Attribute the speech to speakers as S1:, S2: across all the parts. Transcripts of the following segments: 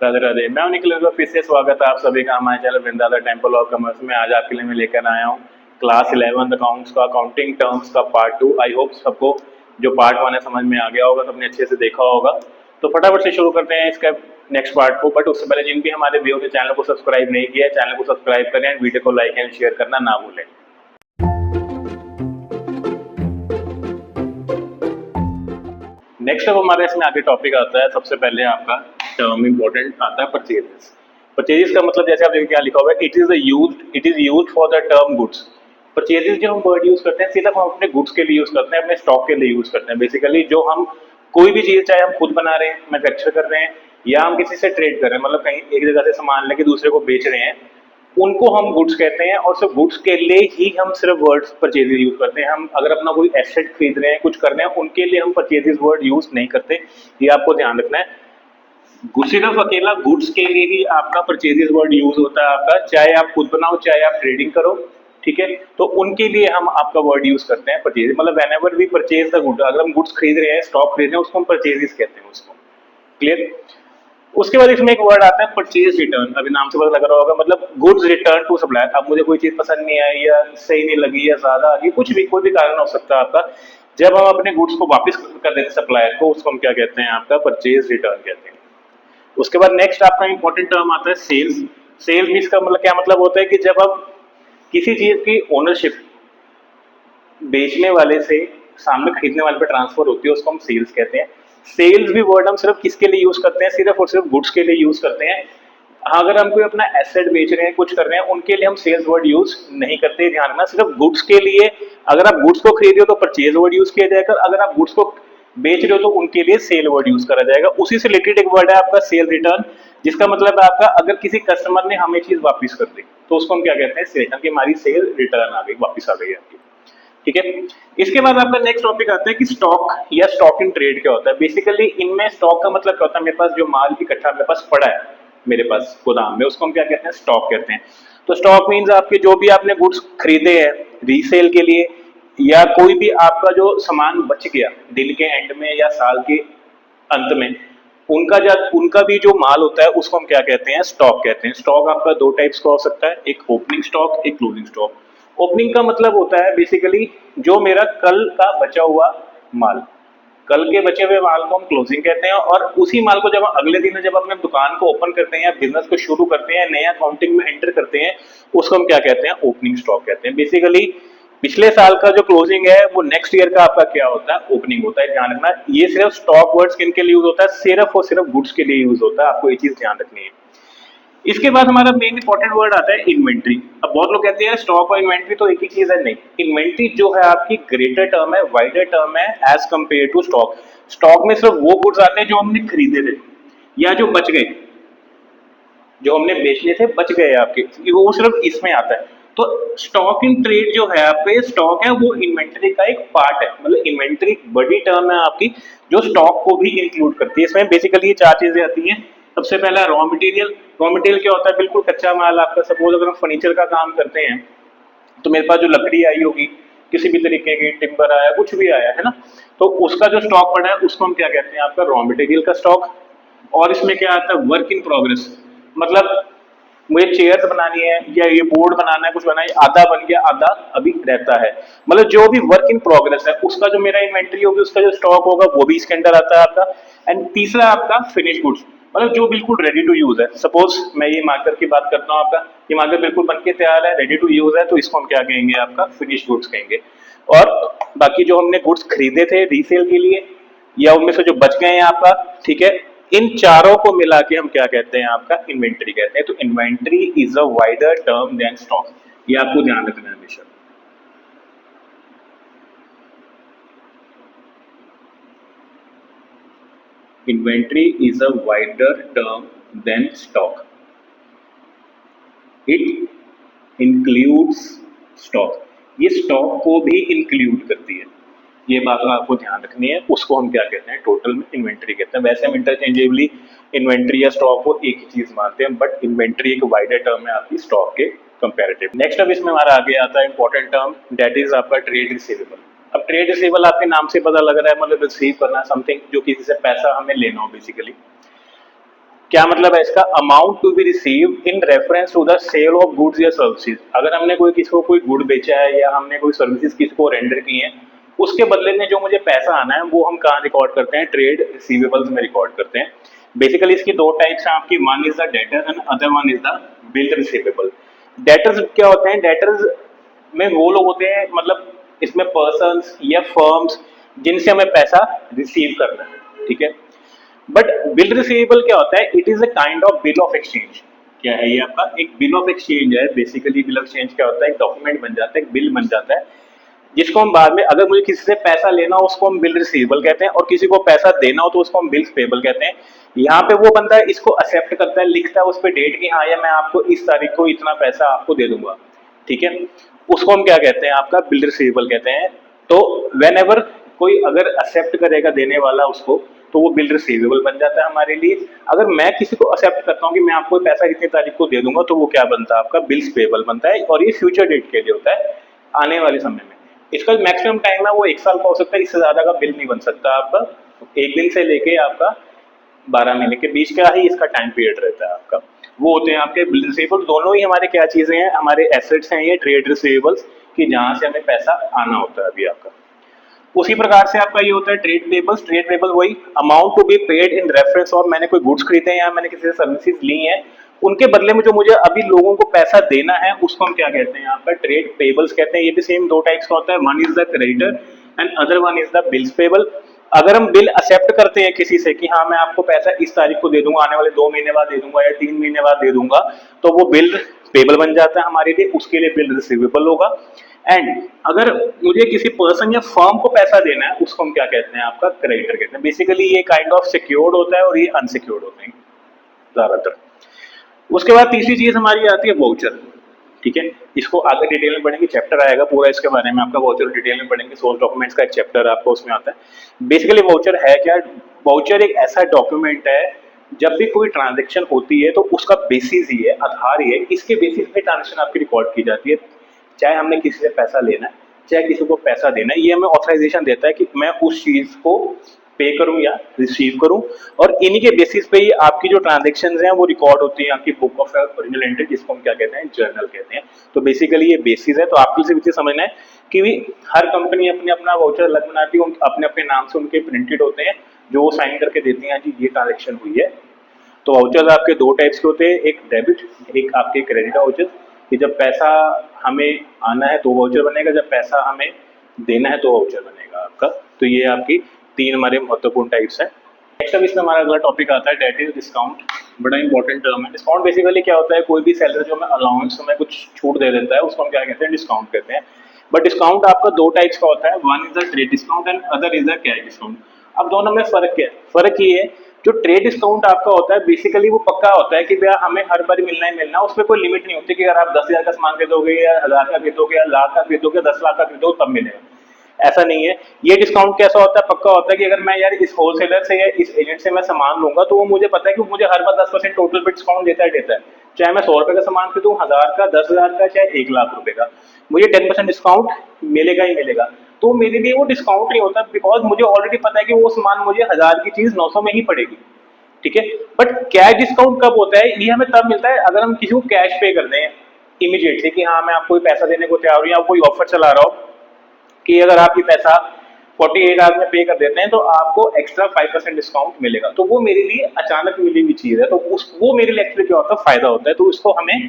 S1: राधे राधे। मैं हूं निखिल, फिर से स्वागत है आप सभी का हमारे channel Vrindavan temple of commerce में। आज आपके लिए मैं लेकर आया हूं क्लास 11 अकाउंट्स का अकाउंटिंग टर्म्स का पार्ट 2। आई होप सबको जो पार्ट 1 है समझ में आ गया होगा, सबने अच्छे से देखा होगा। तो फटाफट से शुरू करते हैं इसका नेक्स्ट पार्ट को। बट उससे पहले जिन भी हमारे व्यूअर्स ने चैनल को सब्सक्राइब नहीं किया है, चैनल को सब्सक्राइब करें, वीडियो को लाइक एंड शेयर करना ना भूलें। नेक्स्ट अब हमारे इसमें आगे टॉपिक आता है, सबसे पहले आपका टर्म इंपॉर्टेंट आता है परचेजेस। परचेजेस का मतलब जैसे आप देखिए क्या लिखा हुआ है, it is used for the term goods. Purchases जो हम वर्ड यूज करते हैं सिर्फ हम अपने गुड्स के लिए यूज करते हैं, अपने स्टॉक के लिए यूज करते हैं। बेसिकली जो हम कोई भी चीज, चाहे हम खुद बना रहे हैं, मैन्युफैक्चर कर रहे हैं, या हम किसी से ट्रेड कर रहे हैं, मतलब कहीं एक जगह से सामान लेके दूसरे को बेच रहे हैं, उनको हम गुड्स कहते हैं। और सिर्फ गुड्स के लिए ही हम सिर्फ वर्ड्स परचेजेस यूज करते हैं। हम अगर अपना कोई एसेट खरीद रहे हैं, कुछ कर रहे हैं, उनके लिए हम परचेजेस वर्ड यूज नहीं करते। ये आपको ध्यान रखना है। सिर्फ अकेला गुड्स के लिए ही आपका परचेजेस वर्ड यूज होता है आपका, चाहे आप खुद बनाओ चाहे आप ट्रेडिंग करो, ठीक है। तो उनके लिए हम आपका वर्ड यूज करते हैं परचेज, मतलब whenever we purchase the good. अगर हम गुड्स खरीद रहे हैं, स्टॉक खरीद रहे हैं, उसको हम परचेजेस कहते हैं उसको। क्लियर। उसके बाद इसमें एक वर्ड आता है परचेज रिटर्न। अभी नाम से पता लग रहा होगा, मतलब गुड्स रिटर्न टू सप्लायर। अब मुझे कोई चीज पसंद नहीं आई, या सही नहीं लगी, या ज्यादा आ गई, कुछ भी कोई भी कारण हो सकता है आपका, जब हम अपने गुड्स को वापस कर देते सप्लायर को, उसको हम क्या कहते हैं, आपका परचेज रिटर्न कहते हैं। उसके बाद नेक्स्ट आपका इंपॉर्टेंट टर्म आता है सेल्स। सेल्स मीन्स का मतलब क्या मतलब होता है कि जब हम किसी चीज की ओनरशिप बेचने वाले से सामने खरीदने वाले पे ट्रांसफर होती है, उसको हम सेल्स कहते हैं। सेल्स भी वर्ड हम सिर्फ किसके लिए यूज करते हैं, सिर्फ और सिर्फ गुड्स के लिए यूज करते हैं। अगर हम कोई अपना एसेट बेच रहे हैं, कुछ कर रहे हैं, उनके लिए हम सेल्स वर्ड यूज नहीं करते। ध्यान रखना, सिर्फ गुड्स के लिए। अगर आप गुड्स को खरीद रहे हो तो परचेज वर्ड यूज किया जाएगा, अगर आप गुड्स को बेच रहे हो तो उनके लिए सेल वर्ड यूज करा जाएगा। उसी से रिलेटेड एक वर्ड है आपका सेल रिटर्न, जिसका मतलब है आपका अगर किसी कस्टमर ने हमें चीज वापस कर दी तो उसको हम क्या कहते हैं, सेल, कि हमारी सेल रिटर्न आ गई, वापस आ गई आपकी। ठीक है। इसके बाद आपका नेक्स्ट टॉपिक आता है कि स्टॉक या स्टॉक इन ट्रेड क्या होता है। बेसिकली इनमें स्टॉक का मतलब क्या होता है, मेरे पास जो माल इकट्ठा मेरे पास पड़ा है, मेरे पास गोदाम में, उसको हम क्या कहते हैं, स्टॉक कहते हैं। तो स्टॉक मीन्स आपके जो भी आपने गुड्स खरीदे हैं रीसेल के लिए, या कोई भी आपका जो सामान बच गया दिन के एंड में या साल के अंत में, उनका भी जो माल होता है उसको हम क्या कहते हैं, स्टॉक कहते हैं। स्टॉक आपका दो टाइप्स का हो सकता है, एक ओपनिंग स्टॉक, एक क्लोजिंग स्टॉक। ओपनिंग का मतलब होता है बेसिकली जो मेरा कल का बचा हुआ माल, कल के बचे हुए माल को हम क्लोजिंग कहते हैं। और उसी माल को जब हम अगले दिन जब अपने दुकान को ओपन करते हैं या बिजनेस को शुरू करते हैं, नया अकाउंटिंग में एंटर करते हैं, उसको हम क्या कहते हैं, ओपनिंग स्टॉक कहते हैं। बेसिकली पिछले साल का जो क्लोजिंग है वो नेक्स्ट ईयर का आपका क्या होता है, ओपनिंग होता है। ध्यान रखना, ये सिर्फ स्टॉक वर्ड्स किन के लिए यूज होता है, सिर्फ और सिर्फ गुड्स के लिए यूज होता है, आपको ये चीज ध्यान रखनी है। इसके बाद हमारा मेन इंपॉर्टेंट वर्ड आता है इन्वेंट्री। अब बहुत लोग कहते हैं स्टॉक और इन्वेंट्री तो एक ही चीज है, नहीं। इन्वेंट्री जो है आपकी ग्रेटर टर्म है, वाइडर टर्म है as compare to stock. Stock में सिर्फ वो गुड्स आते हैं जो हमने खरीदे थे या जो बच गए, जो हमने बेचने थे बच गए आपके, वो सिर्फ इसमें आता है। तो स्टॉक इन ट्रेड जो है आपके, स्टॉक है वो इन्वेंट्री का एक पार्ट है। मतलब इन्वेंट्री बड़ी टर्म है आपकी जो स्टॉक को भी इंक्लूड करती है। इसमें बेसिकली ये चार चीजें आती हैं। सबसे पहला रॉ मटेरियल। रॉ मटेरियल क्या होता है, बिल्कुल कच्चा माल आपका। सपोज अगर हम फर्नीचर का काम करते हैं तो मेरे पास जो लकड़ी आई होगी, किसी भी तरीके की टिम्बर आया, कुछ भी आया है ना, तो उसका जो स्टॉक पड़ा है उसको हम क्या कहते हैं, आपका रॉ मटेरियल का स्टॉक। और इसमें क्या आता है, वर्क इन प्रोग्रेस। मतलब मुझे चेयर्स बनानी है या ये बोर्ड बनाना है, कुछ बनाना है, आधा बन गया, आधा अभी रहता है। मतलब जो भी वर्क इन प्रोग्रेस है उसका जो मेरा इन्वेंट्री होगी, उसका जो स्टॉक होगा वो भी इसके अंदर आता है आपका। एंड तीसरा आपका फिनिश गुड्स, मतलब जो बिल्कुल रेडी टू यूज है। सपोज मैं ये मार्कर की बात करता हूँ, आपका ये मार्कर बिल्कुल बन के तैयार है, रेडी टू यूज है, तो इसको हम क्या कहेंगे, आपका फिनिश गुड्स कहेंगे। और बाकी जो हमने गुड्स खरीदे थे रीसेल के लिए या उनमें से जो बच गए हैं आपका, ठीक है, इन चारों को मिला के हम क्या कहते हैं, आपका इन्वेंट्री कहते हैं। तो inventory is a wider term than stock, ये आपको ध्यान रखना है हमेशा। Inventory is a wider term than stock, it includes stock, ये स्टॉक को भी इंक्लूड करती है। ये बात आपको ध्यान रखनी है। उसको हम क्या कहते हैं, टोटल में इन्वेंट्री कहते हैं। वैसे हम इंटरचेंजेबली इन्वेंट्री या स्टॉक को एक ही चीज मानते हैं, बट इन्वेंट्री एक वाइडर टर्म है आपकी स्टॉक के कंपैरेटिव। नेक्स्ट अब इसमें हमारा आगे आता है इंपॉर्टेंट टर्म, दैट इज आपका ट्रेड रिसीवेबल। अब ट्रेड रिसीवेबल आपके नाम से पता लग रहा है, मतलब रिसीव करना समथिंग, जो किसी से पैसा हमें लेना हो बेसिकली। क्या मतलब है इसका, amount to be receive in reference to the sale of goods या सर्विसेज। अगर हमने कोई किसी को कोई गुड बेचा है या हमने कोई सर्विसेज किसी को रेंडर की है, उसके बदले में जो मुझे पैसा आना है वो हम कहाँ रिकॉर्ड करते हैं, ट्रेड रिसीवेबल्स में रिकॉर्ड करते हैं। बेसिकली इसकी दो टाइप्स हैं आपकी, one is the debtor and other one is the bill receivable. Debtors क्या होते हैं, डेटर्स में वो लोग होते हैं, मतलब इसमें पर्सन्स या फर्म्स जिनसे हमें पैसा रिसीव करना है, ठीक है। बट बिल रिसीवेबल क्या होता है, it is a kind of bill of exchange. क्या है ये आपका, एक बिल ऑफ एक्सचेंज है। बेसिकली बिल ऑफ एक्सचेंज क्या होता है, एक डॉक्यूमेंट बन जाता है, एक बिल बन जाता है, जिसको हम बाद में, अगर मुझे किसी से पैसा लेना हो उसको हम बिल रिसीवेबल कहते हैं, और किसी को पैसा देना हो तो उसको हम बिल पेबल कहते हैं। यहाँ पे वो बंदा इसको एक्सेप्ट करता है, लिखता है उस पर डेट की हाँ या मैं आपको इस तारीख को इतना पैसा आपको दे दूंगा, ठीक है। उसको हम क्या कहते हैं, आपका बिल रिसीवेबल कहते हैं। तो वेन एवर कोई अगर एक्सेप्ट करेगा देने वाला उसको, तो वो बिल रिसीवेबल बन जाता है हमारे लिए। अगर मैं किसी को एक्सेप्ट करता हूँ कि मैं आपको पैसा इतनी तारीख को दे दूंगा, तो वो क्या बनता है, आपका बिल्स पेबल बनता है, और ये फ्यूचर डेट के लिए होता है, आने वाले समय में। इसका मैक्सिमम टाइम है वो 1 साल का हो सकता है, इससे ज्यादा का बिल नहीं बन सकता आपका। 1 दिन से लेके आपका 12 महीने के बीच का ही इसका टाइम पीरियड रहता है आपका। वो होते हैं आपके बिल रिसीवेबल। दोनों ही हमारे क्या चीजें हैं, हमारे एसेट्स हैं ये ट्रेड रिसीवेबल्स, कि जहां से हमें पैसा आना होता है अभी आपका। उसी प्रकार से आपका ये होता है ट्रेड पेबल्स। ट्रेड पेबल वही amount to be paid in reference, और मैंने कोई गुड्स खरीदे हैं या मैंने किसी से सर्विसेज ली हैं, उनके बदले में जो मुझे अभी लोगों को पैसा देना है उसको हम क्या कहते हैं, आपका ट्रेड पेबल्स कहते हैं। ये भी सेम दो टाइप्स का होता है, one is the creditor and other one is the bills payable. अगर हम बिल एक्सेप्ट करते हैं किसी से कि हाँ मैं आपको पैसा इस तारीख को दे दूंगा, आने वाले 2 महीने बाद दे दूंगा या 3 महीने बाद दे दूंगा, तो वो बिल पेबल बन जाता है हमारे लिए, उसके लिए बिल रिसीवेबल होगा। एंड अगर मुझे किसी पर्सन या फर्म को पैसा देना है, उसको हम क्या कहते हैं, आपका क्रेडिटर कहते हैं। बेसिकली ये काइंड ऑफ सिक्योर्ड होता है और ये अनसिक्योर्ड होते हैं ज्यादातर। उसके बाद तीसरी चीज हमारी आती है वाउचर, ठीक है। इसको आगे डिटेल में पढ़ेंगे, चैप्टर आएगा पूरा इसके बारे में, आपका वाउचर डिटेल में पढ़ेंगे। सोर्स डॉक्यूमेंट्स का एक चैप्टर आपको उसमें आता है। बेसिकली वाउचर है क्या, वाउचर एक ऐसा डॉक्यूमेंट है, जब भी कोई ट्रांजेक्शन होती है तो उसका बेसिस ही है, आधार ही है, इसके बेसिस पे ट्रांजेक्शन आपकी रिकॉर्ड की जाती है। चाहे हमने किसी से पैसा लेना है, चाहे किसी को पैसा देना है, ये हमें ऑथराइजेशन देता है कि मैं उस चीज को पे करूं या रिसीव करूं, और इन्हीं के बेसिस पे ही आपकी जो ट्रांजेक्शन हैं वो रिकॉर्ड होती है आपकी बुक ऑफ ओरिजिनल एंट्री, जिसको हम क्या कहते हैं, जर्नल कहते हैं। तो बेसिकली ये बेसिस है। तो आपको सिर्फ इतना समझना है कि हर कंपनी अपने अपना वाउचर अलग बनाती है, अपने अपने नाम से उनके प्रिंटेड होते हैं, जो वो साइन करके देती हैं जी ये ट्रांजेक्शन हुई है। तो वाउचर आपके दो टाइप्स के होते हैं, एक डेबिट, एक आपके क्रेडिट वाउचर, कि जब पैसा हमें आना है तो वाउचर बनेगा, जब पैसा हमें देना है तो वाउचर बनेगा आपका। तो ये आपकी 3 हमारे महत्वपूर्ण टाइप्स है। नेक्स्ट अब इसमें हमारा अगला टॉपिक आता है डेट इज डिस्काउंट। बड़ा इंपॉर्टेंट टर्म है। डिस्काउंट बेसिकली क्या होता है, कोई भी सेलर जो हमें अलाउंस में कुछ छूट दे देता है उसको हम क्या कहते हैं, डिस्काउंट कहते हैं। बट डिस्काउंट आपका दो टाइप्स का होता है, one is the trade discount and other is the cash discount. अब दोनों में फर्क क्या है, फर्क ये है, जो ट्रेड डिस्काउंट आपका होता है बेसिकली वो पक्का होता है कि भैया हमें हर बार मिलना ही मिलना, उसमें कोई लिमिट नहीं होती कि अगर आप 10,000 का सामान खरीदोगे या 1,000 का खरीदोगे या लाख का खरीदोगे, 10 लाख का खरीदोगे तब मिलेगा, ऐसा नहीं है। ये डिस्काउंट कैसा होता है, पक्का होता है कि अगर मैं यार इस होलसेलर से या इस एजेंट से मैं सामान लूंगा तो वो मुझे पता है कि मुझे हर बार 10% टोटल पे डिस्काउंट देता है। चाहे मैं 100 रुपए का सामान खरीदूं, 1,000 का, 10,000 का, चाहे 1,00,000 रुपए का, मुझे 10% डिस्काउंट मिलेगा ही मिलेगा। तो मेरे लिए वो डिस्काउंट नहीं होता, बिकॉज मुझे ऑलरेडी पता है कि वो सामान मुझे 1,000 की चीज 900 में ही पड़ेगी, ठीक है। बट कैश डिस्काउंट कब होता है, ये हमें तब मिलता है अगर हम किसी को कैश पे कर दें इमीडिएटली, कि हाँ मैं आपको पैसा देने को तैयार हूँ, या कोई ऑफर चला रहा हो कि अगर आप ये पैसा 48 आवर्स में पे कर देते हैं तो आपको एक्स्ट्रा 5% डिस्काउंट मिलेगा। तो वो मेरे लिए अचानक मिली हुई चीज है, तो वो मेरे लिए एक्चुअली क्या होता है, फायदा होता है, तो इसको हमें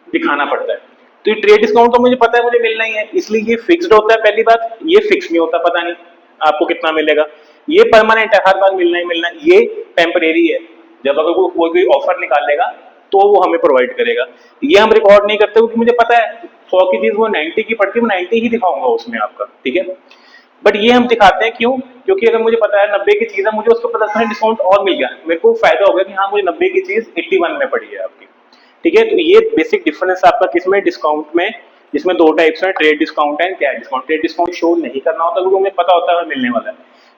S1: दिखाना पड़ता है। तो ये ट्रेड डिस्काउंट तो मुझे पता है मुझे मिलना ही है, इसलिए ये फिक्स्ड होता है। पहली बात, ये फिक्स नहीं होता, पता नहीं आपको कितना मिलेगा। ये परमानेंट है, हर बार मिलना ही मिलना। ये टेम्परेरी है, जब अगर कोई ऑफर निकालेगा तो वो हमें प्रोवाइड करेगा। ये हम रिकॉर्ड नहीं करते क्योंकि मुझे पता है 100 की चीज वो 90 की पड़ती है, मैं 90 ही दिखाऊंगा उसमें आपका, ठीक है। बट ये हम दिखाते हैं क्यों, क्योंकि अगर मुझे पता है 90 की चीज है, मुझे उसको 50% डिस्काउंट और मिल गया, मेरे को फायदा हो गया कि हाँ मुझे 90 की चीज 81 में पड़ी है आपकी, ठीक है। तो ये बेसिक डिफरेंस आपका किसमें, डिस्काउंट में, जिसमें दो टाइप्स हैं, trade discount and cash discount. Trade discount show नहीं करना होता क्योंकि हमें पता होता है हमें मिलने वाला है।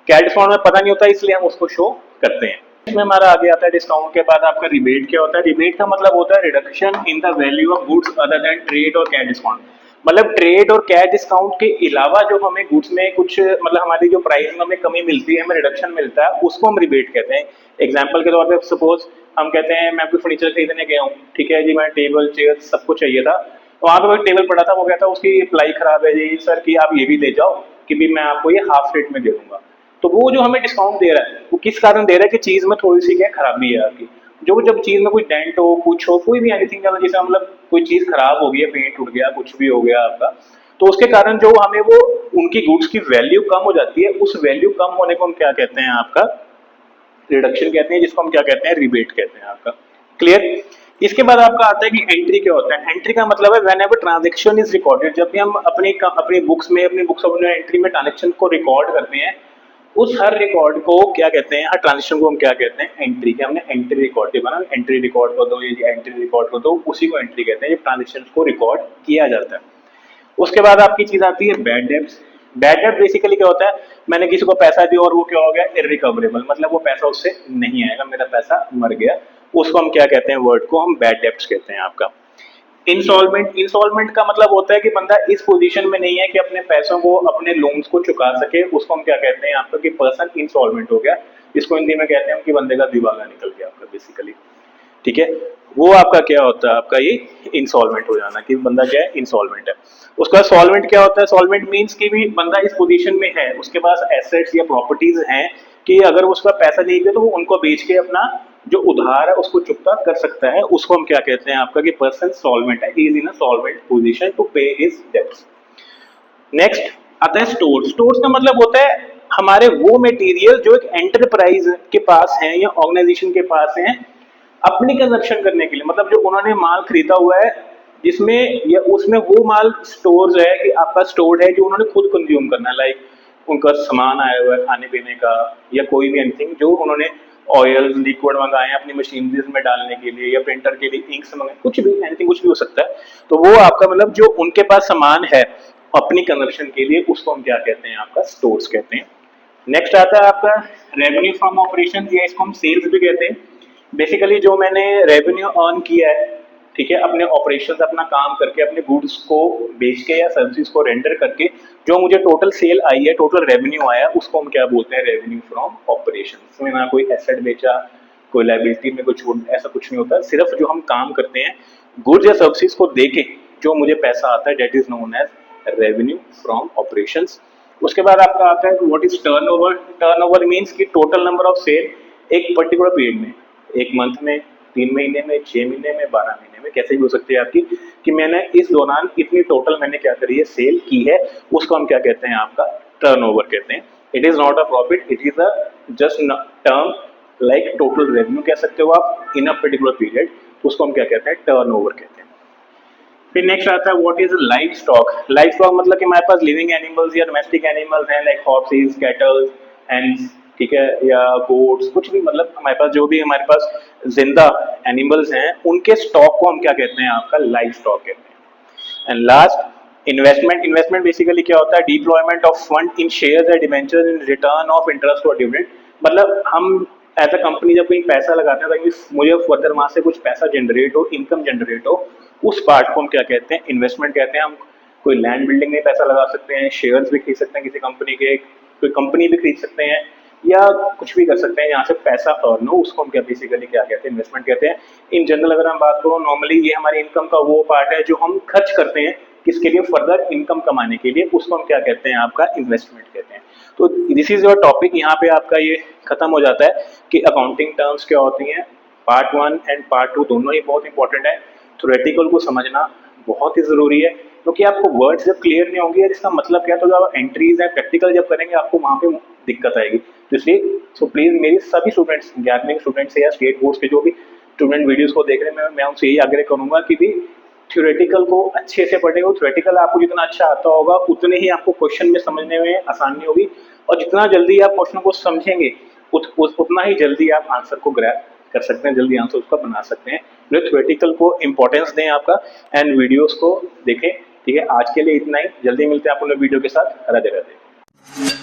S1: कैश डिस्काउंट में पता नहीं होता, इसलिए हम उसको शो करते हैं। इसमें हमारा आगे आता है डिस्काउंट के बाद आपका रिबेट। क्या होता है, रिबेट का मतलब होता है reduction in the value of goods other than trade और कैश डिस्काउंट। मतलब ट्रेड और कैश डिस्काउंट के अलावा जो हमें गुड्स में कुछ मतलब हमारी जो प्राइस में हमें कमी मिलती है, हमें रिडक्शन मिलता है, उसको हम रिबेट कहते हैं। एग्जाम्पल के तौर पर सपोज हम कहते हैं मैं कोई फर्नीचर खरीदने गया हूँ, ठीक है जी, मैं टेबल चेयर सब कुछ चाहिए था, तो वहाँ पे एक टेबल पड़ा था, वो कहता है उसकी प्लाई खराब है जी सर कि आप ये भी ले जाओ कि भी मैं आपको ये हाफ रेट में दे दूंगा। तो वो जो हमें डिस्काउंट दे रहा है वो किस कारण दे रहा है कि चीज में थोड़ी सी क्या खराबी है आपकी, जो जब चीज में कोई डेंट हो कुछ हो कोई भी एनीथिंग, जैसे मतलब कोई चीज खराब हो गई है, पेंट उड़ गया कुछ भी हो गया आपका, तो उसके कारण जो हमें वो उनकी गुड्स की वैल्यू कम हो जाती है, उस वैल्यू कम होने को हम क्या कहते हैं आपका रिडक्शन कहते हैं, जिसको हम क्या कहते हैं रिबेट कहते हैं आपका। क्लियर। इसके बाद आपका आता है कि एंट्री क्या होता है। एंट्री का मतलब है when ever transaction is recorded, जब भी हम अपनी बुक्स ऑफ एंट्री में ट्रांजैक्शन को रिकॉर्ड करते हैं, उस हर रिकॉर्ड को क्या कहते हैं, हर ट्रांजेक्शन को हम क्या कहते हैं एंट्री। के हमने एंट्री रिकॉर्ड दिया ना, एंट्री रिकॉर्ड कर दो, ये एंट्री रिकॉर्ड कर दो, उसी को एंट्री कहते हैं जब ट्रांजेक्शन को रिकॉर्ड किया जाता है। उसके बाद आपकी चीज आती है बैड डेब्ट्स। बैड डेब्ट बेसिकली क्या होता है, मैंने किसी को पैसा दिया और वो क्या हो गया इररिकवरेबल, मतलब वो पैसा उससे नहीं आएगा, मेरा पैसा मर गया, उसको हम क्या कहते हैं, वर्ड को हम बैड डेब्ट्स कहते हैं आपका। इंस्टॉलमेंट, इंस्टॉलमेंट का मतलब होता है कि बंदा इस पोजीशन में नहीं है कि अपने पैसों को अपने लोन्स को चुका सके, उसको हम क्या कहते हैं आपका कि पर्सन इंस्टॉलमेंट हो गया, इसको हिंदी में कहते हैं कि बंदे का दिवाला निकल गया आपका बेसिकली, ठीक है। वो आपका क्या होता है आपका ये इंसॉल्वेंट हो जाना, कि बंदा क्या है इंसॉल्वेंट है। उसका सॉल्वेंट क्या होता है, सॉल्वेंट मींस कि भी बंदा इस पोजीशन में है, उसके पास एसेट्स या प्रॉपर्टीज हैं कि अगर उसका पैसा नहीं है तो वो उनको बेच के अपना जो उधार है उसको चुकता कर सकता है, उसको हम क्या कहते हैं आपका कि पर्सन सॉल्वेंट है, he is in a solvent position to pay his debts. Next आता है स्टोर। स्टोर्स का मतलब होता है हमारे वो मटेरियल जो एक एंटरप्राइज के पास है या ऑर्गेनाइजेशन के पास है अपनी कंजप्शन करने के लिए, मतलब जो उन्होंने माल खरीदा हुआ है जिसमें या उसमें वो माल स्टोर्स है कि आपका स्टोर है जो उन्होंने खुद कंज्यूम करना है, लाइक उनका सामान आया हुआ है खाने पीने का या कोई भी एनीथिंग जो उन्होंने ऑयल लिक्विड मंगाए हैं अपनी मशीनरीज में डालने के लिए या प्रिंटर के लिए इंक्स मंगाए, कुछ भी एनीथिंग कुछ भी हो सकता है, तो वो आपका मतलब जो उनके पास सामान है अपनी कंजप्शन के लिए उसको हम क्या कहते हैं आपका स्टोर्स कहते हैं। नेक्स्ट आता है आपका रेवेन्यू फ्रॉम ऑपरेशन, या इसको हम सेल्स भी कहते हैं। बेसिकली जो मैंने रेवेन्यू अर्न किया है, ठीक है, अपने ऑपरेशन अपना काम करके अपने गुड्स को बेच के या सर्विसेज को रेंडर करके जो मुझे टोटल सेल आई है, टोटल रेवेन्यू आया, उसको हम क्या बोलते हैं रेवेन्यू फ्रॉम ऑपरेशन। इसमें ना कोई एसेट बेचा, कोई लायबिलिटी में कोई छूट, ऐसा कुछ नहीं होता, सिर्फ जो हम काम करते हैं गुड्स या सर्विसेज को देके जो मुझे पैसा आता है that is known as revenue from operations. उसके बाद आपका आता है what is turnover. Turnover means कि टोटल नंबर ऑफ सेल एक पर्टिकुलर पीरियड में, एक मंथ में, 3 महीने में, 6 महीने में, 12 महीने में, कैसे भी हो सकती है आपकी, कि मैंने इस दौरान इतनी टोटल मैंने क्या करी है सेल की है, उसको हम क्या कहते हैं आपका टर्नओवर कहते हैं। It is not a profit, it is a just term like total revenue कह सकते हो आप इन अ पर्टिकुलर पीरियड, उसको हम क्या कहते हैं टर्नओवर कहते हैं। फिर नेक्स्ट आता है what is live stock. Live stock मतलब कि हमारे पास लिविंग एनिमल्स या डोमेस्टिक एनिमल्स हैं लाइक हॉर्सेस, कैटल, हैंड्स, ठीक है, या गोट्स, कुछ भी, मतलब हमारे पास जो भी हमारे पास जिंदा एनिमल्स हैं उनके स्टॉक को हम क्या कहते हैं आपका लाइव स्टॉक कहते हैं। And last investment. Investment basically क्या होता है deployment of fund in shares and debentures in return of interest और डिविडेंड। मतलब हम एज अ कंपनी जब कहीं पैसा लगाते हैं ताकि मुझे फर्दर वहां से कुछ पैसा जनरेट हो, इनकम जनरेट हो, उस पार्ट को हम क्या कहते हैं इन्वेस्टमेंट कहते हैं। हम कोई लैंड बिल्डिंग में पैसा लगा सकते हैं, शेयर्स भी खरीद सकते हैं किसी कंपनी के, कोई कंपनी भी खरीद सकते हैं, या कुछ भी कर सकते हैं यहाँ से पैसा अर्न हो, उसको हम क्या बेसिकली क्या कहते हैं इन्वेस्टमेंट कहते हैं। इन जनरल अगर हम बात करो नॉर्मली ये हमारी इनकम का वो पार्ट है जो हम खर्च करते हैं किसके लिए, फर्दर इनकम कमाने के लिए, उसको हम क्या कहते हैं आपका इन्वेस्टमेंट कहते हैं। तो दिस इज योर टॉपिक, यहाँ पे आपका ये खत्म हो जाता है कि अकाउंटिंग टर्म्स क्या होती हैं। पार्ट 1 एंड पार्ट 2 दोनों ही बहुत इंपॉर्टेंट है। थ्योरेटिकल को समझना बहुत ही जरूरी है क्योंकि आपको वर्ड्स जब क्लियर नहीं होंगे यार इसका मतलब क्या, तो जब आप एंट्रीज है प्रैक्टिकल जब करेंगे आपको वहाँ पे दिक्कत आएगी। तो इसलिए सो प्लीज मेरी सभी स्टूडेंट्स, 11वीं स्टूडेंट्स या स्टेट बोर्ड्स के जो भी स्टूडेंट वीडियोस को देख रहे हैं, मैं उनसे यही आग्रह करूंगा कि भी थ्योरेटिकल को अच्छे से पढ़ें। थ्योरेटिकल आपको जितना अच्छा आता होगा उतने ही आपको क्वेश्चन में समझने में आसानी होगी, और जितना जल्दी आप क्वेश्चन को समझेंगे उतना ही जल्दी आप आंसर को ग्रैब कर सकते हैं, जल्दी आंसर उसका बना सकते हैं। थ्योरेटिकल को इंपॉर्टेंस दें आपका, एंड वीडियोस को देखें। ठीक है, आज के लिए इतना ही, जल्दी मिलते हैं आपको वीडियो के साथ। राधे राधे।